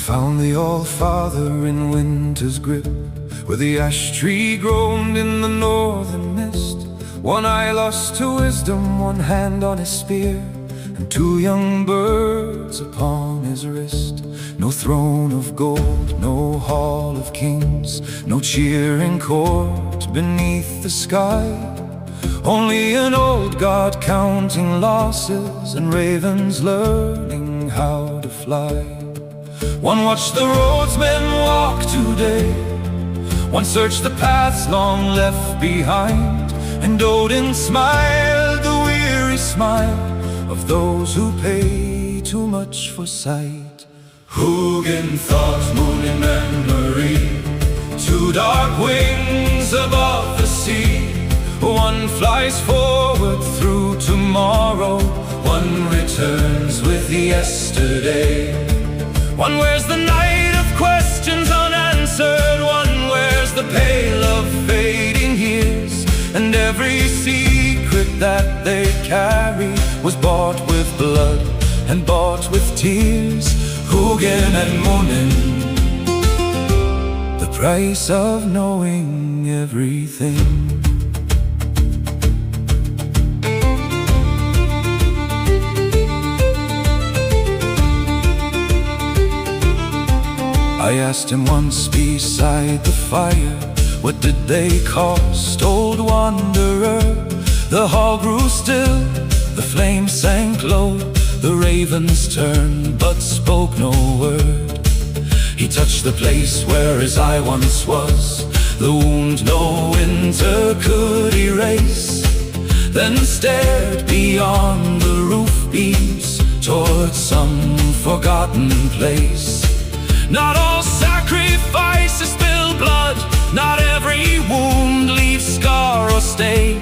found the All-Father in winter's grip, where the ash tree groaned in the northern mist. One eye lost to wisdom, one hand on his spear, and two young birds upon his wrist. No throne of gold, no hall of kings, no cheering court beneath the sky. Only an old god counting losses, and ravens learning how to fly. One watched the roads men walk today, one searched the paths long left behind, and Óðinn smiled the weary smile of those who pay too much for sight. Huginn thought, Muninn memory, two dark wings above the sea. One flies forward through tomorrow, one returns with yesterday. One wears the night of questions unanswered, one wears the pale of fading years. And every secret that they carry was bought with blood and bought with tears. Huginn and Muninn, the price of knowing everything. I asked him once beside the fire, what did they cost, old wanderer? The hall grew still, the flames sank low, the ravens turned but spoke no word. He touched the place where his eye once was, the wound no winter could erase, then stared beyond the roof beams toward some forgotten place. Not all sacrifices spill blood, not every wound leaves scar or stain.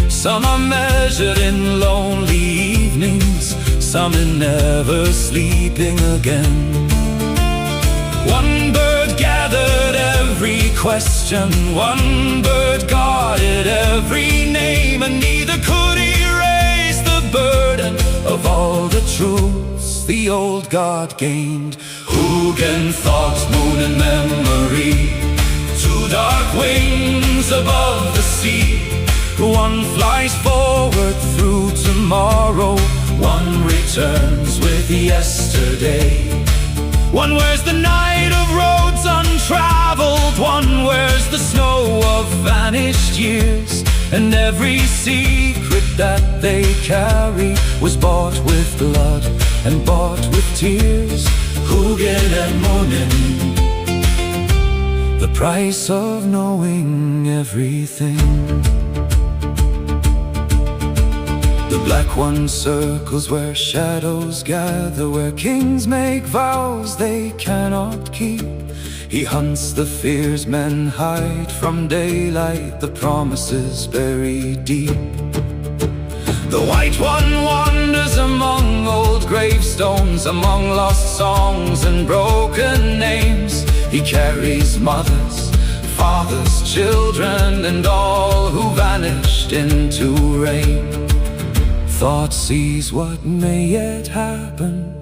Some are measured in lonely evenings, some in never sleeping again. One bird gathered every question, one bird guarded every name, and neither could erase the burden of all the truths the old god gained. Huginn thought, Muninn memory, two dark wings above the sea. One flies forward through tomorrow, one returns with yesterday. One wears the night of roads untraveled, one wears the snow of vanished years. And every secret that they carry was bought with blood and bought with tears. Huginn and Muninn, the price of knowing everything. The black one circles where shadows gather, where kings make vows they cannot keep. He hunts the fears men hide from daylight, the promises buried deep. The white one wanders among old gravestones, among lost songs and broken names. He carries mothers, fathers, children, and all who vanished into rain. Thought sees what may yet happen,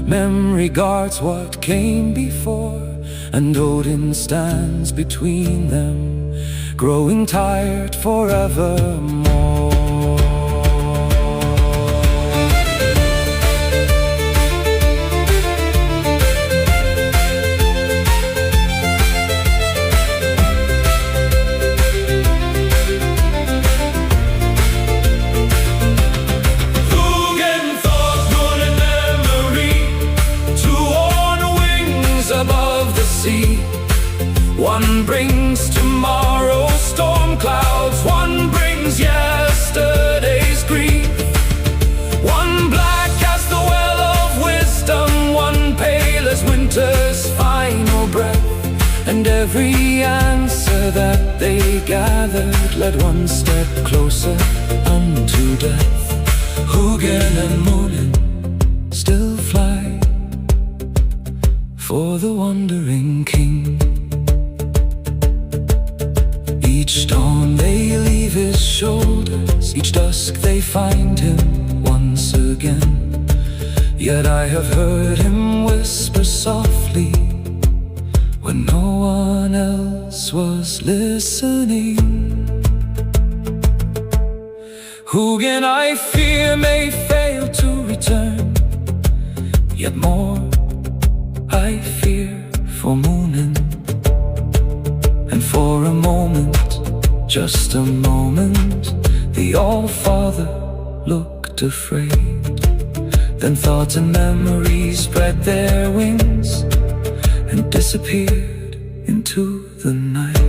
memory guards what came before, and Óðinn stands between them, growing tired forevermore. One brings tomorrow's storm clouds, one brings yesterday's grief. One black as the well of wisdom, one pale as winter's final breath. And every answer that they gathered led one step closer unto death. Huginn and Muninn still fly for the wandering king. Each dawn they leave his shoulders, each dusk they find him once again. Yet I have heard him whisper softly when no one else was listening. Huginn, I fear, may fail to return, yet more I fear for Muninn. And for a moment, just a moment, the All-Father looked afraid. Then thoughts and memories spread their wings and disappeared into the night.